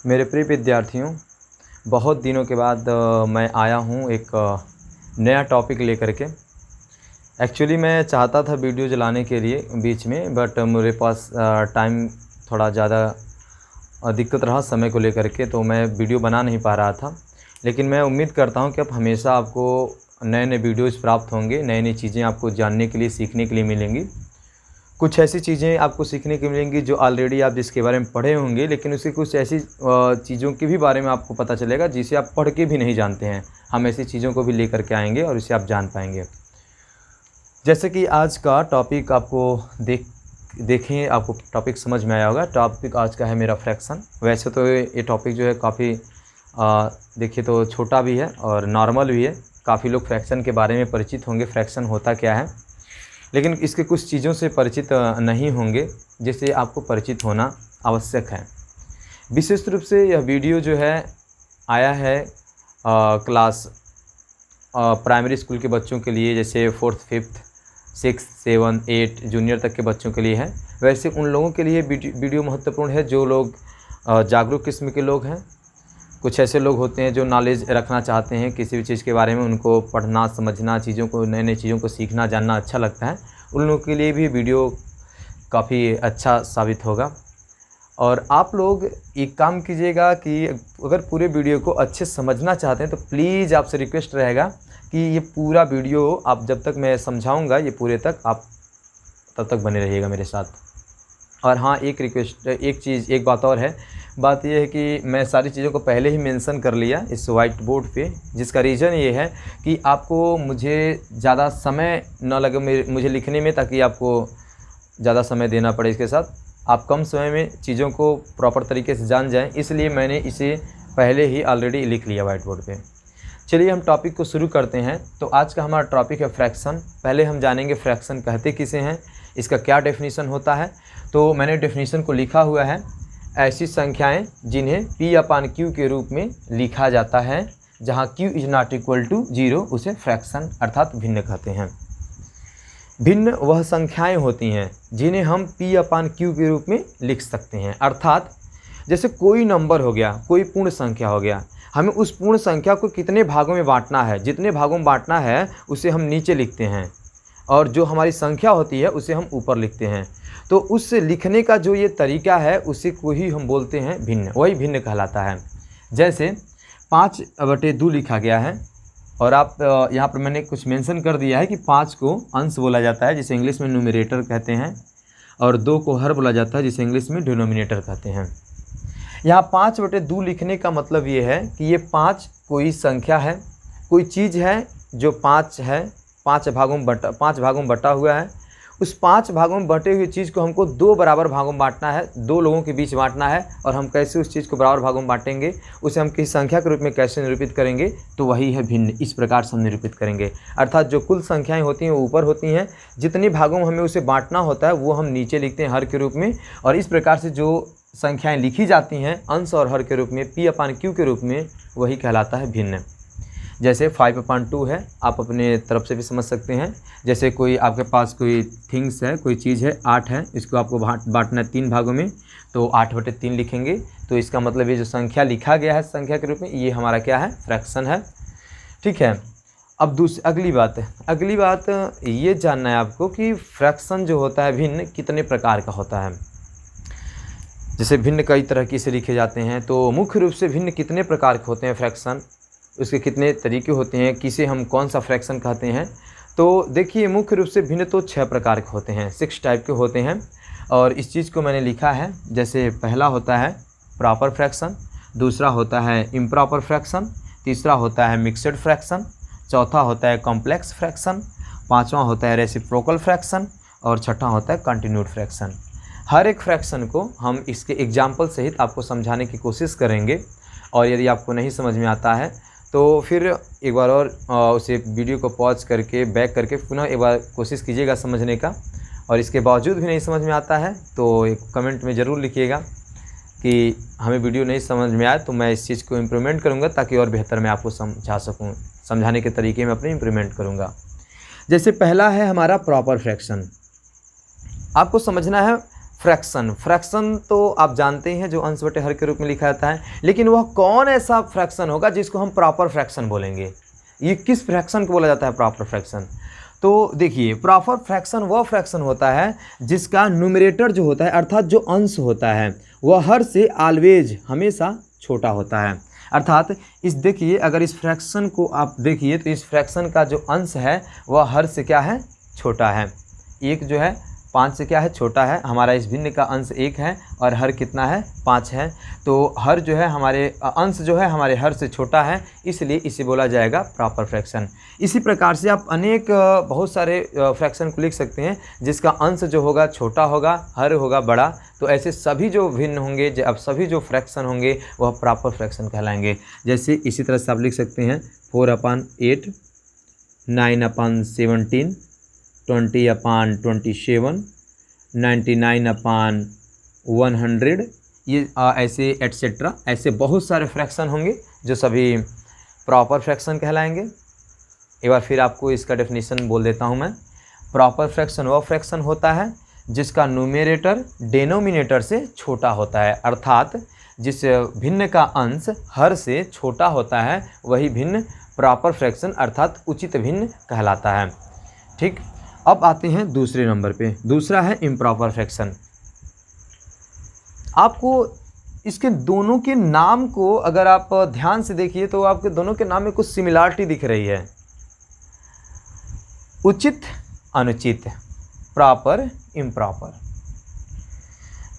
मेरे प्रिय विद्यार्थियों, बहुत दिनों के बाद मैं आया हूँ एक नया टॉपिक लेकर के। एक्चुअली मैं चाहता था वीडियो चलाने के लिए बीच में, बट मेरे पास टाइम थोड़ा ज़्यादा दिक्कत रहा समय को लेकर के, तो मैं वीडियो बना नहीं पा रहा था। लेकिन मैं उम्मीद करता हूँ कि अब हमेशा आपको नए नए वीडियोज़ प्राप्त होंगे, नई नई चीज़ें आपको जानने के लिए, सीखने के लिए मिलेंगी। कुछ ऐसी चीज़ें आपको सीखने को मिलेंगी जो ऑलरेडी आप जिसके बारे में पढ़े होंगे, लेकिन उसकी कुछ ऐसी चीज़ों के भी बारे में आपको पता चलेगा जिसे आप पढ़ के भी नहीं जानते हैं। हम ऐसी चीज़ों को भी लेकर के आएंगे और इसे आप जान पाएंगे। जैसे कि आज का टॉपिक आपको देखें, आपको टॉपिक समझ में आया होगा। टॉपिक आज का है मेरा फ्रैक्शन। वैसे तो ये टॉपिक जो है काफ़ी देखिए तो छोटा भी है और नॉर्मल भी है। काफ़ी लोग फ्रैक्शन के बारे में परिचित होंगे, फ्रैक्शन होता क्या है, लेकिन इसके कुछ चीज़ों से परिचित नहीं होंगे जिससे आपको परिचित होना आवश्यक है। विशेष रूप से यह वीडियो जो है आया है क्लास प्राइमरी स्कूल के बच्चों के लिए, जैसे 4th 5th 6th 7th 8 junior तक के बच्चों के लिए है। वैसे उन लोगों के लिए वीडियो महत्वपूर्ण है जो लोग जागरूक किस्म के लोग हैं। कुछ ऐसे लोग होते हैं जो नॉलेज रखना चाहते हैं किसी भी चीज़ के बारे में, उनको पढ़ना, समझना, चीज़ों को, नई नई चीज़ों को सीखना, जानना अच्छा लगता है। उन लोगों के लिए भी वीडियो काफ़ी अच्छा साबित होगा। और आप लोग एक काम कीजिएगा कि अगर पूरे वीडियो को अच्छे से समझना चाहते हैं तो प्लीज़ आपसे रिक्वेस्ट रहेगा कि ये पूरा वीडियो आप जब तक मैं समझाऊंगा ये पूरे तक आप तब तक बने रहिएगा मेरे साथ। और हाँ, एक रिक्वेस्ट, एक बात और है। बात यह है कि मैं सारी चीज़ों को पहले ही मेंशन कर लिया इस वाइट बोर्ड पे, जिसका रीज़न ये है कि आपको मुझे ज़्यादा समय न लगे मुझे लिखने में, ताकि आपको ज़्यादा समय देना पड़े। इसके साथ आप कम समय में चीज़ों को प्रॉपर तरीके से जान जाएं, इसलिए मैंने इसे पहले ही ऑलरेडी लिख लिया वाइट बोर्ड पे। चलिए हम टॉपिक को शुरू करते हैं। तो आज का हमारा टॉपिक है फ्रैक्शन। पहले हम जानेंगे फ्रैक्शन कहते किसे हैं, इसका क्या डेफिनेशन होता है। तो मैंने डेफिनेशन को लिखा हुआ है, ऐसी संख्याएं जिन्हें P/Q के रूप में लिखा जाता है, जहां Q is not equal to 0 उसे फ्रैक्शन अर्थात भिन्न कहते हैं। भिन्न वह संख्याएं होती हैं जिन्हें हम P/Q के रूप में लिख सकते हैं। अर्थात जैसे कोई नंबर हो गया, कोई पूर्ण संख्या हो गया, हमें उस पूर्ण संख्या को कितने भागों में बांटना है, जितने भागों में बांटना है उसे हम नीचे लिखते हैं, और जो हमारी संख्या होती है उसे हम ऊपर लिखते हैं। तो उस लिखने का जो ये तरीका है उसी को ही हम बोलते हैं भिन्न, वही भिन्न कहलाता है। जैसे 5/2 लिखा गया है, और आप यहाँ पर मैंने कुछ मेंशन कर दिया है कि 5 को अंश बोला जाता है जिसे इंग्लिश में न्यूमरेटर कहते हैं, और 2 को हर बोला जाता है जिसे इंग्लिश में डिनोमिनेटर कहते हैं। यहाँ 5/2 लिखने का मतलब ये है कि ये 5 कोई संख्या है, कोई चीज़ है जो 5 है, 5 भागों में बटा हुआ है। उस 5 भागों में बटे हुए चीज़ को हमको 2 बराबर भागों में बांटना है, 2 लोगों के बीच बांटना है। और हम कैसे उस चीज़ को बराबर भागों में बांटेंगे, उसे हम किसी संख्या के रूप में कैसे निरूपित करेंगे, तो वही है भिन्न। इस प्रकार से हम निरूपित करेंगे। अर्थात जो कुल संख्याएं होती हैं वो ऊपर होती हैं, जितने भागों में हमें उसे बांटना होता है वो हम नीचे लिखते हैं हर के रूप में। और इस प्रकार से जो संख्याएं लिखी जाती हैं अंश और हर के रूप में, P/Q के रूप में, वही कहलाता है भिन्न। जैसे 5/2 है, आप अपने तरफ से भी समझ सकते हैं। जैसे कोई आपके पास कोई थिंग्स है, कोई चीज़ है, 8 है, इसको आपको बांटना है 3 भागों में, तो 8/3 लिखेंगे। तो इसका मतलब ये जो संख्या लिखा गया है संख्या के रूप में, ये हमारा क्या है, फ्रैक्शन है। ठीक है। अब अगली बात ये जानना है आपको कि फ्रैक्शन जो होता है भिन्न कितने प्रकार का होता है। जैसे भिन्न कई तरह की से लिखे जाते हैं, तो मुख्य रूप से भिन्न कितने प्रकार के होते हैं फ्रैक्शन, उसके कितने तरीके होते हैं, किसे हम कौन सा फ्रैक्शन कहते हैं। तो देखिए मुख्य रूप से भिन्न तो 6 प्रकार के होते हैं, 6 टाइप के होते हैं। और इस चीज़ को मैंने लिखा है, जैसे पहला होता है प्रॉपर फ्रैक्शन, दूसरा होता है इम्प्रॉपर फ्रैक्शन, तीसरा होता है मिक्सड फ्रैक्शन, चौथा होता है कॉम्प्लेक्स फ्रैक्शन, पाँचवा होता है रेसिप्रोकल फ्रैक्शन, और छठा होता है कंटिन्यूड फ्रैक्शन। हर एक फ्रैक्शन को हम इसके एग्जाम्पल सहित आपको समझाने की कोशिश करेंगे। और यदि आपको नहीं समझ में आता है तो फिर एक बार और उसे वीडियो को पॉज करके बैक करके पुनः एक बार कोशिश कीजिएगा समझने का। और इसके बावजूद भी नहीं समझ में आता है तो एक कमेंट में ज़रूर लिखिएगा कि हमें वीडियो नहीं समझ में आए, तो मैं इस चीज़ को इम्प्रूवमेंट करूँगा ताकि और बेहतर मैं आपको समझा सकूँ। समझाने के तरीके में अपने इम्प्रूवमेंट करूँगा। जैसे पहला है हमारा प्रॉपर फ्रैक्शन। आपको समझना है फ्रैक्शन। फ्रैक्शन तो आप जानते हैं जो अंश बटे हर के रूप में लिखा जाता है, लेकिन वह कौन ऐसा फ्रैक्शन होगा जिसको हम प्रॉपर फ्रैक्शन बोलेंगे। ये किस फ्रैक्शन को बोला जाता है प्रॉपर फ्रैक्शन? तो देखिए, प्रॉपर फ्रैक्शन वह फ्रैक्शन होता है जिसका न्यूमरेटर जो होता है अर्थात जो अंश होता है वह हर से ऑलवेज हमेशा छोटा होता है। अर्थात इस देखिए, अगर इस फ्रैक्शन को आप देखिए तो इस फ्रैक्शन का जो अंश है वह हर से क्या है, छोटा है। एक जो है 5 से क्या है, छोटा है। हमारा इस भिन्न का अंश 1 है और हर कितना है, 5 है। तो हर जो है हमारे अंश जो है हमारे हर से छोटा है, इसलिए इसे बोला जाएगा प्रॉपर फ्रैक्शन। इसी प्रकार से आप अनेक बहुत सारे फ्रैक्शन को लिख सकते हैं जिसका अंश जो होगा छोटा होगा, हर होगा बड़ा। तो ऐसे सभी जो भिन्न होंगे, अब सभी जो फ्रैक्शन होंगे वह प्रॉपर फ्रैक्शन कहलाएंगे। जैसे इसी तरह से आप लिख सकते हैं 4/8, 9/17, 20/27, 99/100, ये ऐसे एटसेट्रा, ऐसे बहुत सारे फ्रैक्शन होंगे जो सभी प्रॉपर फ्रैक्शन कहलाएंगे। एक बार फिर आपको इसका डेफिनेशन बोल देता हूँ मैं। प्रॉपर फ्रैक्शन वह फ्रैक्शन होता है जिसका न्यूमरेटर डिनोमिनेटर से छोटा होता है, अर्थात जिस भिन्न का अंश हर से छोटा होता है वही भिन्न प्रॉपर फ्रैक्शन अर्थात उचित भिन्न कहलाता है। ठीक, अब आते हैं दूसरे नंबर पे। दूसरा है इम्प्रॉपर फ्रैक्शन। आपको इसके दोनों के नाम को अगर आप ध्यान से देखिए तो आपके दोनों के नाम में कुछ सिमिलरिटी दिख रही है। उचित अनुचित, प्रॉपर इम्प्रॉपर।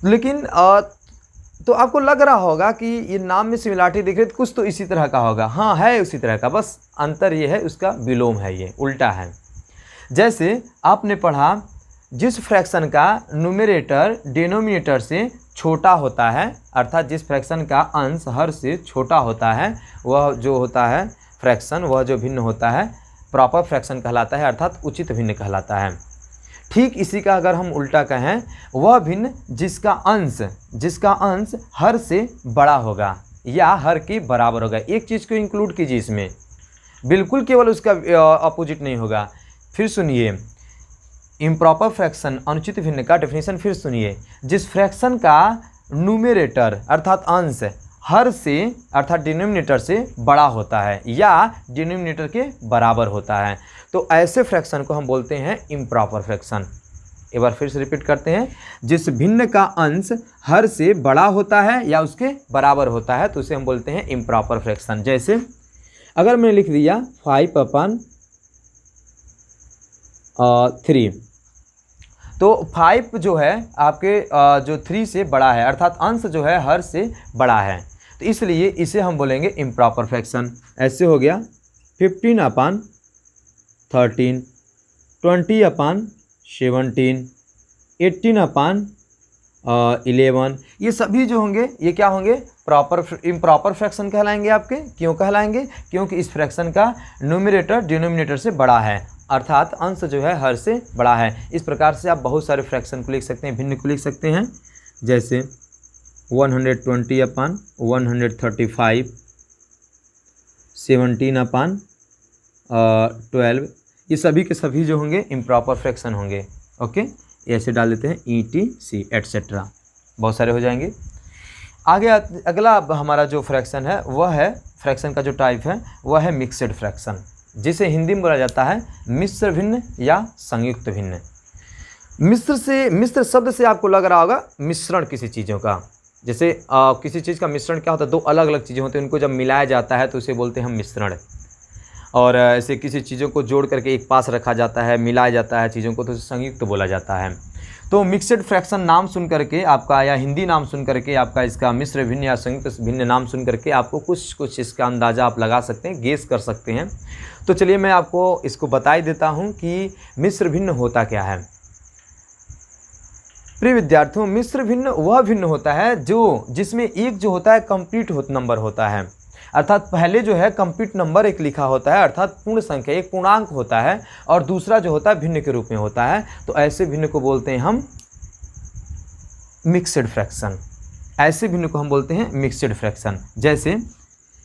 लेकिन तो आपको लग रहा होगा कि ये नाम में सिमिलरिटी दिख रही है तो कुछ तो इसी तरह का होगा। हाँ, है उसी तरह का, बस अंतर ये है उसका विलोम है, ये उल्टा है। जैसे आपने पढ़ा जिस फ्रैक्शन का न्यूमरेटर डिनोमिनेटर से छोटा होता है, अर्थात जिस फ्रैक्शन का अंश हर से छोटा होता है वह जो होता है फ्रैक्शन, वह जो भिन्न होता है प्रॉपर फ्रैक्शन कहलाता है, अर्थात उचित भिन्न कहलाता है। ठीक इसी का अगर हम उल्टा कहें, वह भिन्न जिसका अंश हर से बड़ा होगा या हर के बराबर होगा। एक चीज़ को इंक्लूड कीजिए इसमें, बिल्कुल केवल उसका अपोजिट नहीं होगा। फिर सुनिए, इम्प्रॉपर फ्रैक्शन अनुचित भिन्न का डेफिनेशन फिर सुनिए। जिस फ्रैक्शन का न्यूमरेटर अर्थात अंश हर से अर्थात डिनोमिनेटर से बड़ा होता है या डिनोमिनेटर के बराबर होता है, तो ऐसे फ्रैक्शन को हम बोलते हैं इम्प्रॉपर फ्रैक्शन। एक बार फिर से रिपीट करते हैं, जिस भिन्न का अंश हर से बड़ा होता है या उसके बराबर होता है तो उसे हम बोलते हैं इम्प्रॉपर फ्रैक्शन। जैसे अगर मैंने लिख दिया 5/3, तो 5 जो है आपके जो 3 से बड़ा है, अर्थात अंश जो है हर से बड़ा है, तो इसलिए इसे हम बोलेंगे इम्प्रॉपर फ्रैक्शन। ऐसे हो गया 15/13, 20/17, 18/11, ये सभी जो होंगे ये क्या होंगे, इम्प्रॉपर फ्रैक्शन कहलाएंगे आपके। क्यों कहलाएंगे? क्योंकि इस फ्रैक्शन का न्यूमरेटर डिनोमिनेटर से बड़ा है, अर्थात अंश जो है हर से बड़ा है। इस प्रकार से आप बहुत सारे फ्रैक्शन को लिख सकते हैं, भिन्न को लिख सकते हैं। जैसे 120/135, 17/12, ये सभी के सभी जो होंगे इम्प्रॉपर फ्रैक्शन होंगे। ओके, ऐसे डाल देते हैं ETC एटसेट्रा, बहुत सारे हो जाएंगे। आगे अगला हमारा जो फ्रैक्शन है वह है, फ्रैक्शन का जो टाइप है वह है मिक्सड फ्रैक्शन, जिसे हिंदी में बोला जाता है मिश्र भिन्न या संयुक्त भिन्न। मिश्र शब्द से आपको लग रहा होगा मिश्रण किसी चीज़ों का। जैसे किसी चीज़ का मिश्रण क्या होता है, दो अलग अलग चीज़ें होती हैं, उनको जब मिलाया जाता है तो उसे बोलते हैं हम मिश्रण। और ऐसे किसी चीज़ों को जोड़ करके एक पास रखा जाता है, मिलाया जाता है चीज़ों को, तो संयुक्त बोला जाता है। तो मिक्सड फ्रैक्शन नाम सुन करके आपका, या हिंदी नाम सुन करके आपका, इसका मिश्र भिन्न या संयुक्त भिन्न नाम सुन करके आपको कुछ इसका अंदाज़ा आप लगा सकते हैं, गेस कर सकते हैं। तो चलिए मैं आपको इसको बता ही देता हूँ कि मिश्र भिन्न होता क्या है। प्रिय विद्यार्थियों, मिश्र भिन्न वह भिन्न होता है जिसमें एक जो होता है कंप्लीट नंबर होता है, अर्थात पहले जो है कंप्लीट नंबर एक लिखा होता है, अर्थात पूर्ण संख्या एक पूर्णांक होता है, और दूसरा जो होता है भिन्न के रूप में होता है। तो ऐसे भिन्न को बोलते हैं हम मिक्सड फ्रैक्शन। ऐसे भिन्न को हम बोलते हैं मिक्सड फ्रैक्शन। जैसे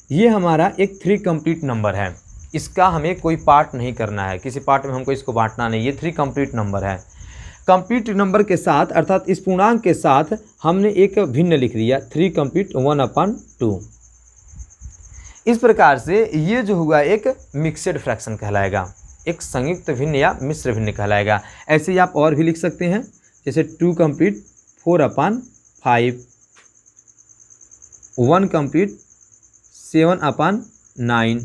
ये हमारा एक 3 कंप्लीट नंबर है, इसका हमें कोई पार्ट नहीं करना है, किसी पार्ट में हमको इसको बांटना नहीं, ये 3 कंप्लीट नंबर है। कंप्लीट नंबर के साथ अर्थात इस पूर्णांक के साथ हमने एक भिन्न लिख दिया 3 कंप्लीट 1/2। इस प्रकार से ये जो हुआ एक मिक्सड फ्रैक्शन कहलाएगा, एक संयुक्त भिन्न या मिश्र भिन्न कहलाएगा। ऐसे ही आप और भी लिख सकते हैं, जैसे 2 कंप्लीट 4/5, 1 कंप्लीट 7/9।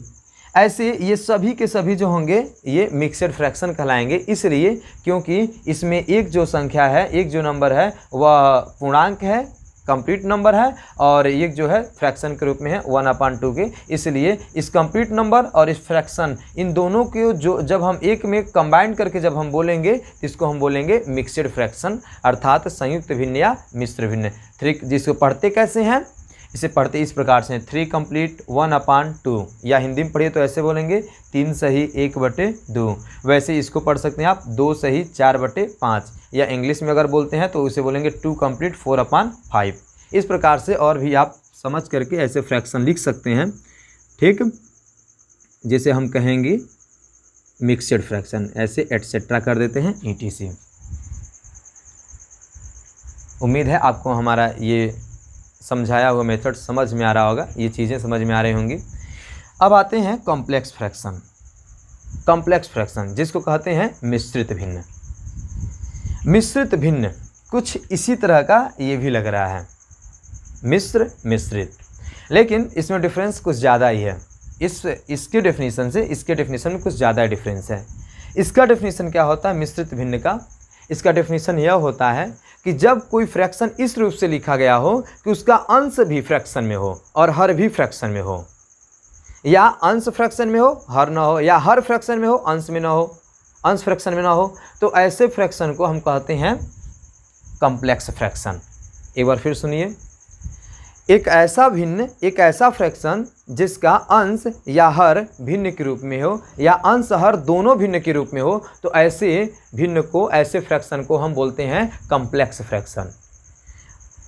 ऐसे ये सभी के सभी जो होंगे ये मिक्सड फ्रैक्शन कहलाएंगे, इसलिए क्योंकि इसमें एक जो संख्या है, एक जो नंबर है वह पूर्णांक है, कंप्लीट नंबर है, और एक जो है फ्रैक्शन के रूप में है 1/2 के। इसलिए इस कंप्लीट नंबर और इस फ्रैक्शन, इन दोनों के जो जब हम एक में कंबाइन करके जब हम बोलेंगे इसको हम बोलेंगे मिक्सड फ्रैक्शन, अर्थात संयुक्त भिन्न या मिश्र भिन्न। 3 जिसको पढ़ते कैसे हैं, इसे पढ़ते इस प्रकार से 3 कंप्लीट 1/2, या हिंदी में पढ़िए तो ऐसे बोलेंगे 3 सही 1/2। वैसे इसको पढ़ सकते हैं आप 2 सही 4/5, या इंग्लिश में अगर बोलते हैं तो उसे बोलेंगे 2 कंप्लीट 4/5। इस प्रकार से और भी आप समझ करके ऐसे फ्रैक्शन लिख सकते हैं, ठीक। जैसे हम कहेंगे मिक्सड फ्रैक्शन, ऐसे एटसेट्रा कर देते हैं ETC। उम्मीद है आपको हमारा ये समझाया हुआ मेथड समझ में आ रहा होगा, ये चीज़ें समझ में आ रही होंगी। अब आते हैं कॉम्प्लेक्स फ्रैक्शन। कॉम्प्लेक्स फ्रैक्शन जिसको कहते हैं मिश्रित भिन्न। मिश्रित भिन्न कुछ इसी तरह का ये भी लग रहा है, मिश्र मिश्रित, लेकिन इसमें डिफरेंस कुछ ज़्यादा ही है। इसके डेफिनेशन से इसके डेफिनेशन में कुछ ज़्यादा डिफरेंस है। इसका डेफिनेशन क्या होता है मिश्रित भिन्न का? इसका डेफिनेशन यह होता है कि जब कोई फ्रैक्शन इस रूप से लिखा गया हो कि उसका अंश भी फ्रैक्शन में हो और हर भी फ्रैक्शन में हो, या अंश फ्रैक्शन में हो हर ना हो, या हर फ्रैक्शन में हो अंश में ना हो, अंश फ्रैक्शन में ना हो, तो ऐसे फ्रैक्शन को हम कहते हैं कॉम्प्लेक्स फ्रैक्शन। एक बार फिर सुनिए, एक ऐसा फ्रैक्शन जिसका अंश या हर भिन्न के रूप में हो या अंश हर दोनों भिन्न के रूप में हो, तो ऐसे भिन्न को, ऐसे फ्रैक्शन को हम बोलते हैं कॉम्प्लेक्स फ्रैक्शन।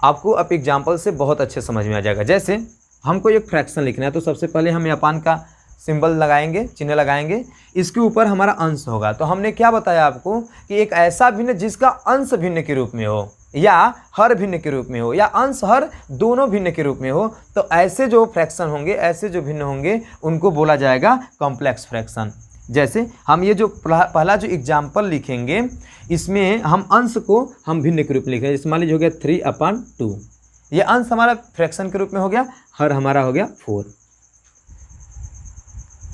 आपको अब एग्जांपल से बहुत अच्छे समझ में आ जाएगा। जैसे हमको एक फ्रैक्शन लिखना है तो सबसे पहले हम अपान का सिंबल लगाएंगे, चिन्ह लगाएंगे, इसके ऊपर हमारा अंश होगा। तो हमने क्या बताया आपको कि एक ऐसा भिन्न जिसका अंश भिन्न के रूप में हो या हर भिन्न के रूप में हो या अंश हर दोनों भिन्न के रूप में हो, तो ऐसे जो फ्रैक्शन होंगे, ऐसे जो भिन्न होंगे, उनको बोला जाएगा कॉम्प्लेक्स फ्रैक्शन। जैसे हम ये जो पहला जो एग्जाम्पल लिखेंगे, इसमें हम अंश को हम भिन्न के रूप में लिखेंगे। जैसे मान लीजिए हो गया 3/2, ये अंश हमारा फ्रैक्शन के रूप में हो गया, हर हमारा हो गया 4।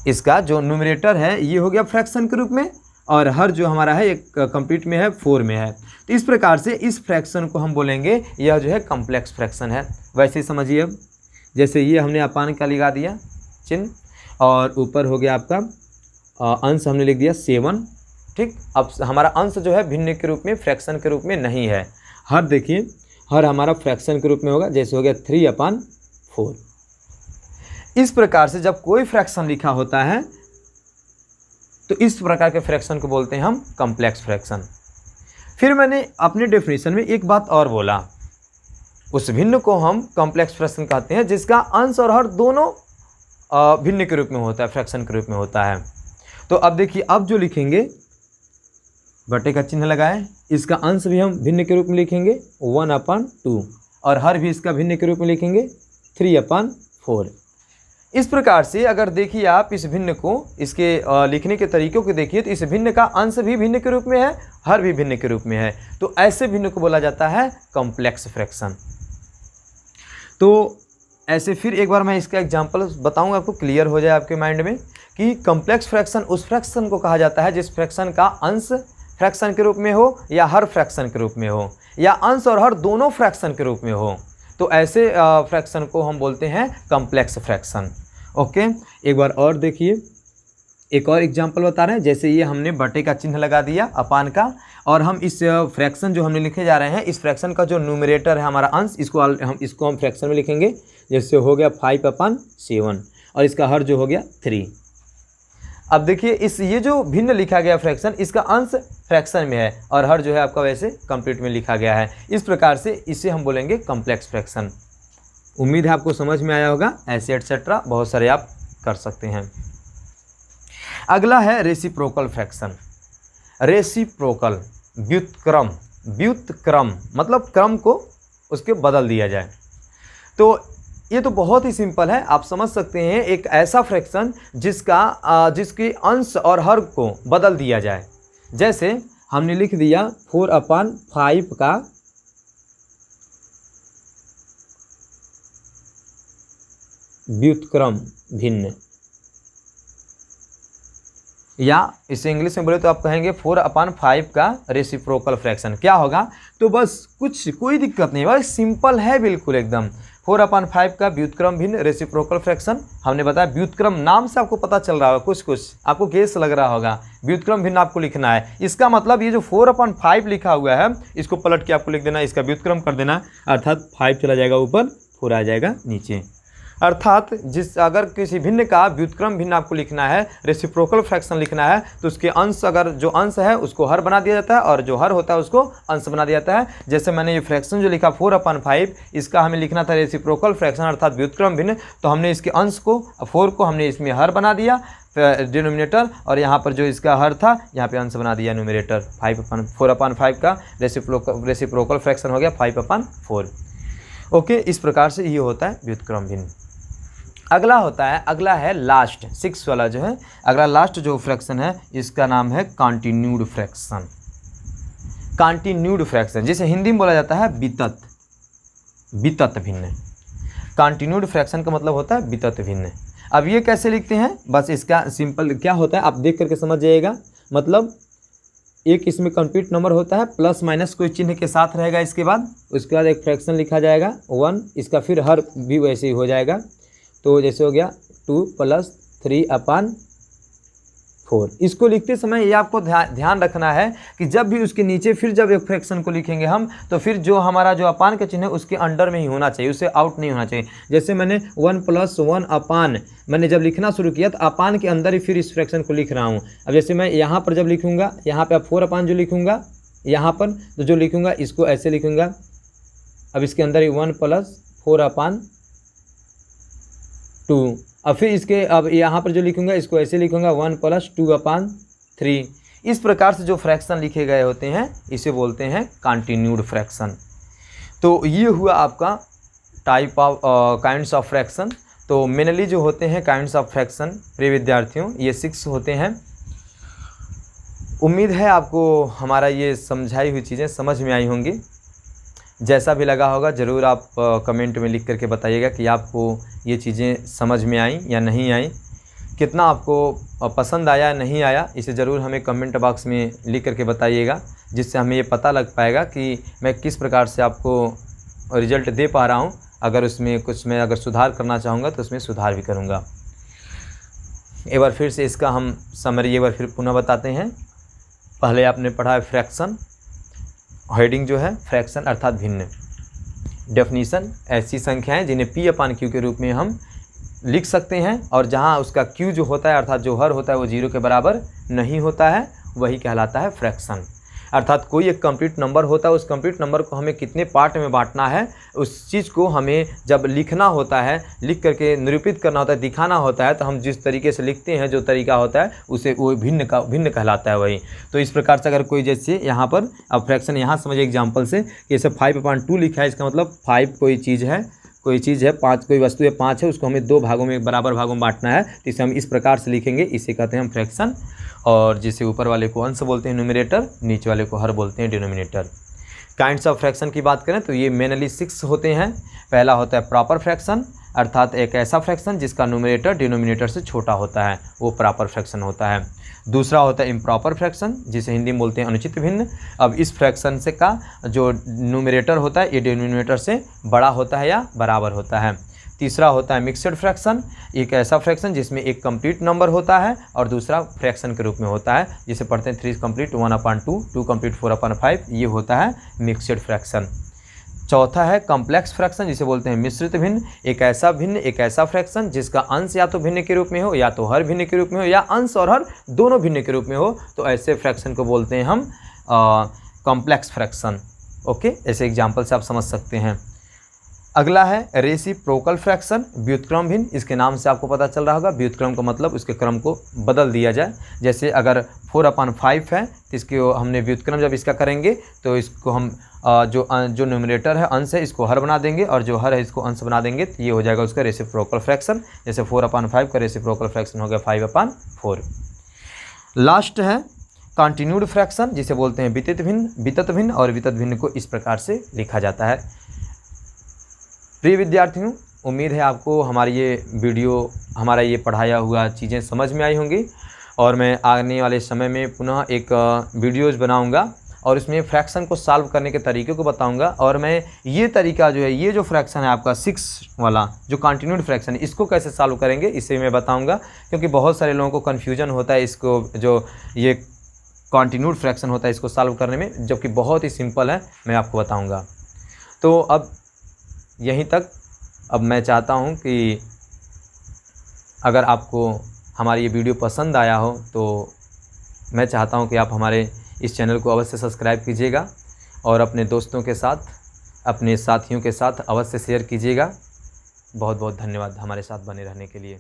इसका जो न्यूमरेटर है ये हो गया फ्रैक्शन के रूप में, और हर जो हमारा है एक कंप्लीट में है, 4 में है। तो इस प्रकार से इस फ्रैक्शन को हम बोलेंगे यह जो है कॉम्प्लेक्स फ्रैक्शन है। वैसे ही समझिए, अब जैसे ये हमने अपान का लगा दिया चिन्ह, और ऊपर हो गया आपका अंश हमने लिख दिया 7, ठीक। अब हमारा अंश जो है भिन्न के रूप में, फ्रैक्शन के रूप में नहीं है। हर देखिए, हर हमारा फ्रैक्शन के रूप में होगा, जैसे हो गया 3/4। इस प्रकार से जब कोई फ्रैक्शन लिखा होता है तो इस प्रकार के फ्रैक्शन को बोलते हैं हम कॉम्प्लेक्स फ्रैक्शन। फिर मैंने अपने डेफिनेशन में एक बात और बोला, उस भिन्न को हम कॉम्प्लेक्स फ्रैक्शन कहते हैं जिसका अंश और हर दोनों भिन्न के रूप में होता है, फ्रैक्शन के रूप में होता है। तो अब देखिए, अब जो लिखेंगे बटे का चिन्ह लगाएं, इसका अंश भी हम भिन्न के रूप में लिखेंगे 1/2, और हर भी इसका भिन्न के रूप में लिखेंगे 3/4। इस प्रकार से अगर देखिए आप इस भिन्न को, इसके लिखने के तरीक़ों को देखिए, तो इस भिन्न का अंश भी भिन्न के रूप में है, हर भी भिन्न के रूप में है, तो ऐसे भिन्न को बोला जाता है कॉम्प्लेक्स फ्रैक्शन। तो ऐसे फिर एक बार मैं इसका एग्जांपल बताऊंगा, आपको क्लियर हो जाए आपके माइंड में कि कॉम्प्लेक्स फ्रैक्शन उस फ्रैक्शन को कहा जाता है जिस फ्रैक्शन का अंश फ्रैक्शन के रूप में हो या हर फ्रैक्शन के रूप में हो या अंश और हर दोनों फ्रैक्शन के रूप में हो, तो ऐसे फ्रैक्शन को हम बोलते हैं कॉम्प्लेक्स फ्रैक्शन। ओके, एक बार और देखिए, एक और एग्जांपल बता रहे हैं। जैसे ये हमने बटे का चिन्ह लगा दिया अपान का, और हम इस फ्रैक्शन जो हमने लिखे जा रहे हैं, इस फ्रैक्शन का जो न्यूमरेटर है हमारा अंश, इसको हम फ्रैक्शन में लिखेंगे। जैसे हो गया 5/7, और इसका हर जो हो गया 3। अब देखिए, ये जो भिन्न लिखा गया फ्रैक्शन, इसका अंश फ्रैक्शन में है और हर जो है आपका वैसे कंप्लीट में लिखा गया है। इस प्रकार से इसे हम बोलेंगे कॉम्प्लेक्स फ्रैक्शन। उम्मीद है आपको समझ में आया होगा। ऐसे एटसेट्रा बहुत सारे आप कर सकते हैं। अगला है रेसिप्रोकल फ्रैक्शन। रेसिप्रोकल व्युत्क्रम, व्युत्क्रम मतलब क्रम को उसके बदल दिया जाए। तो ये तो बहुत ही सिंपल है, आप समझ सकते हैं। एक ऐसा फ्रैक्शन जिसकी अंश और हर को बदल दिया जाए। जैसे हमने लिख दिया 4/5 का व्युत्क्रम भिन्न, या इसे इंग्लिश में बोले तो आप कहेंगे 4/5 का रेसिप्रोकल फ्रैक्शन। क्या होगा? तो बस कोई दिक्कत नहीं, बस सिंपल है बिल्कुल एकदम। 4/5 का व्युत्क्रम भिन्न रेसिप्रोकल फ्रैक्शन। हमने बताया व्युत्क्रम, नाम से आपको पता चल रहा होगा, कुछ आपको गेस लग रहा होगा। व्युत्क्रम भिन्न आपको लिखना है। इसका मतलब ये जो 4/5 लिखा हुआ है इसको पलट के आपको लिख देना, इसका व्युत्क्रम कर देना, अर्थात 5 चला जाएगा ऊपर, 4 आ जाएगा नीचे। अर्थात अगर किसी भिन्न का व्युत्क्रम भिन्न आपको लिखना है, रेसिप्रोकल फ्रैक्शन लिखना है, तो उसके अंश, अगर जो अंश है उसको हर बना दिया जाता है और जो हर होता है उसको अंश बना दिया जाता है। जैसे मैंने ये फ्रैक्शन जो लिखा 4/5, इसका हमें लिखना था रेसिप्रोकल फ्रैक्शन अर्थात व्युत्क्रम भिन्न, तो हमने इसके अंश को 4 को हमने इसमें हर बना दिया डिनोमिनेटर, और यहाँ पर जो इसका हर था यहाँ पे अंश बना दिया न्यूमरेटर। 4/5 का रेसिप्रोकल फ्रैक्शन हो गया 5/4। ओके, इस प्रकार से ये होता है व्युत्क्रम भिन्न। अगला है लास्ट 6 वाला जो है, अगला लास्ट जो फ्रैक्शन है इसका नाम है कॉन्टिन्यूड फ्रैक्शन। कॉन्टिन्यूड फ्रैक्शन जिसे हिंदी में बोला जाता है वितत भिन्न। कॉन्टिन्यूड फ्रैक्शन का मतलब होता है वितत भिन्न। अब ये कैसे लिखते हैं, बस इसका सिंपल क्या होता है आप देख करके समझ जाइएगा। मतलब एक इसमें कंप्लीट नंबर होता है, प्लस माइनस कोई चिन्ह के साथ रहेगा, इसके बाद एक फ्रैक्शन लिखा जाएगा 1, इसका फिर हर भी वैसे ही हो जाएगा। तो जैसे हो गया 2 + 3/4। इसको लिखते समय ये आपको ध्यान रखना है कि जब भी उसके नीचे फिर जब एक फ्रैक्शन को लिखेंगे हम, तो फिर जो हमारा जो अपान का चिन्ह है उसके अंडर में ही होना चाहिए, उससे आउट नहीं होना चाहिए। जैसे मैंने 1 + 1 अपान मैंने जब लिखना शुरू किया तो अपान के अंदर ही फिर इस फ्रैक्शन को लिख रहा हूँ। अब जैसे मैं यहाँ पर जब लिखूँगा, यहाँ पर अब 4 अपान जो लिखूँगा, यहाँ पर तो जो लिखूँगा इसको ऐसे लिखूँगा। अब इसके अंदर ही 1 + 4/2। अब फिर इसके अब यहाँ पर जो लिखूँगा इसको ऐसे लिखूँगा 1 + 2/3। इस प्रकार से जो फ्रैक्शन लिखे गए होते हैं इसे बोलते हैं कॉन्टिन्यूड फ्रैक्शन। तो ये हुआ आपका type of kinds of fraction. तो मेनली जो होते हैं काइंड्स ऑफ फ्रैक्शन प्रिय विद्यार्थियों ये 6 होते हैं। उम्मीद है आपको हमारा ये समझाई हुई चीज़ें समझ में आई होंगी। जैसा भी लगा होगा ज़रूर आप कमेंट में लिख करके बताइएगा कि आपको ये चीज़ें समझ में आई या नहीं आई, कितना आपको पसंद आया नहीं आया, इसे ज़रूर हमें कमेंट बॉक्स में लिख करके बताइएगा, जिससे हमें ये पता लग पाएगा कि मैं किस प्रकार से आपको रिज़ल्ट दे पा रहा हूँ। अगर उसमें कुछ मैं अगर सुधार करना चाहूँगा तो उसमें सुधार भी करूँगा। एक बार फिर से इसका हम समरी एक बार फिर पुनः बताते हैं। पहले आपने पढ़ा है फ्रैक्शन, हेडिंग जो है फ्रैक्शन अर्थात भिन्न। डेफिनीशन ऐसी संख्याएं जिन्हें P/Q के रूप में हम लिख सकते हैं और जहां उसका Q जो होता है अर्थात जो हर होता है वो 0 के बराबर नहीं होता है, वही कहलाता है फ्रैक्शन। अर्थात कोई एक कंप्लीट नंबर होता है, उस कंप्लीट नंबर को हमें कितने पार्ट में बांटना है उस चीज़ को हमें जब लिखना होता है, लिख करके निरूपित करना होता है, दिखाना होता है, तो हम जिस तरीके से लिखते हैं जो तरीका होता है उसे वो भिन्न कहलाता है वही। तो इस प्रकार से अगर कोई जैसे यहाँ पर अब फ्रैक्शन यहाँ समझिए एग्जाम्पल से कि जैसे 5/2 लिखा है, इसका मतलब 5 कोई चीज़ है 5 कोई वस्तु है 5 है, उसको हमें 2 भागों में बराबर भागों में बांटना है, तो इसे हम इस प्रकार से लिखेंगे, इसे कहते हैं हम फ्रैक्शन। और जिसे ऊपर वाले को अंश बोलते हैं न्यूमरेटर, नीचे वाले को हर बोलते हैं डिनोमिनेटर। काइंड्स ऑफ फ्रैक्शन की बात करें तो ये मेनली 6 होते हैं। पहला होता है प्रॉपर फ्रैक्शन, अर्थात एक ऐसा फ्रैक्शन जिसका न्यूमरेटर डिनोमिनेटर से छोटा होता है, वो प्रॉपर फ्रैक्शन होता है। दूसरा होता है इम्प्रॉपर फ्रैक्शन, जिसे हिंदी में बोलते हैं अनुचित भिन्न। अब इस फ्रैक्शन से का जो न्यूमरेटर होता है ये डिनोमिनेटर से बड़ा होता है या बराबर होता है। तीसरा होता है मिक्सड फ्रैक्शन, एक ऐसा फ्रैक्शन जिसमें एक कंप्लीट नंबर होता है और दूसरा फ्रैक्शन के रूप में होता है, जिसे पढ़ते हैं 3 कंप्लीट 1/2, 2 कंप्लीट 4/5, ये होता है मिक्सड फ्रैक्शन। चौथा है कॉम्प्लेक्स फ्रैक्शन, जिसे बोलते हैं मिश्रित भिन्न, एक ऐसा फ्रैक्शन जिसका अंश या तो भिन्न के रूप में हो या तो हर भिन्न के रूप में हो या अंश और हर दोनों भिन्न के रूप में हो, तो ऐसे फ्रैक्शन को बोलते हैं हम कॉम्प्लेक्स फ्रैक्शन। ओके, ऐसे एग्जाम्पल से आप समझ सकते हैं। अगला है रेसिप्रोकल फ्रैक्शन, व्युत्क्रम भिन्न। इसके नाम से आपको पता चल रहा होगा, व्युत्क्रम का मतलब उसके क्रम को बदल दिया जाए। जैसे अगर 4/5 है, तो इसको हमने व्युत्क्रम जब इसका करेंगे तो इसको हम जो न्यूमरेटर है अंश है इसको हर बना देंगे और जो हर है इसको अंश बना देंगे, तो ये हो जाएगा उसका रेसिप्रोकल फ्रैक्शन। जैसे 4/5 का रेसिप्रोकल फ्रैक्शन हो गया 5/4। लास्ट है कंटिन्यूड फ्रैक्शन, जिसे बोलते हैं वितत भिन्न, और वितत भिन्न को इस प्रकार से लिखा जाता है। प्रिय विद्यार्थियों, उम्मीद है आपको हमारी ये वीडियो, हमारा ये पढ़ाया हुआ चीज़ें समझ में आई होंगी, और मैं आने वाले समय में पुनः एक वीडियोज़ बनाऊंगा और इसमें फ्रैक्शन को सॉल्व करने के तरीके को बताऊंगा। और मैं ये तरीका जो है, ये जो फ्रैक्शन है आपका 6 वाला जो कंटिन्यूड फ्रैक्शन है, इसको कैसे सॉल्व करेंगे इसे मैं बताऊंगा, क्योंकि बहुत सारे लोगों को कन्फ्यूजन होता है इसको, जो ये कंटिन्यूड फ्रैक्शन होता है इसको सॉल्व करने में, जबकि बहुत ही सिंपल है, मैं आपको बताऊँगा। तो अब यहीं तक। अब मैं चाहता हूँ कि अगर आपको हमारी ये वीडियो पसंद आया हो तो मैं चाहता हूँ कि आप हमारे इस चैनल को अवश्य सब्सक्राइब कीजिएगा और अपने दोस्तों के साथ, अपने साथियों के साथ अवश्य शेयर कीजिएगा। बहुत बहुत धन्यवाद हमारे साथ बने रहने के लिए।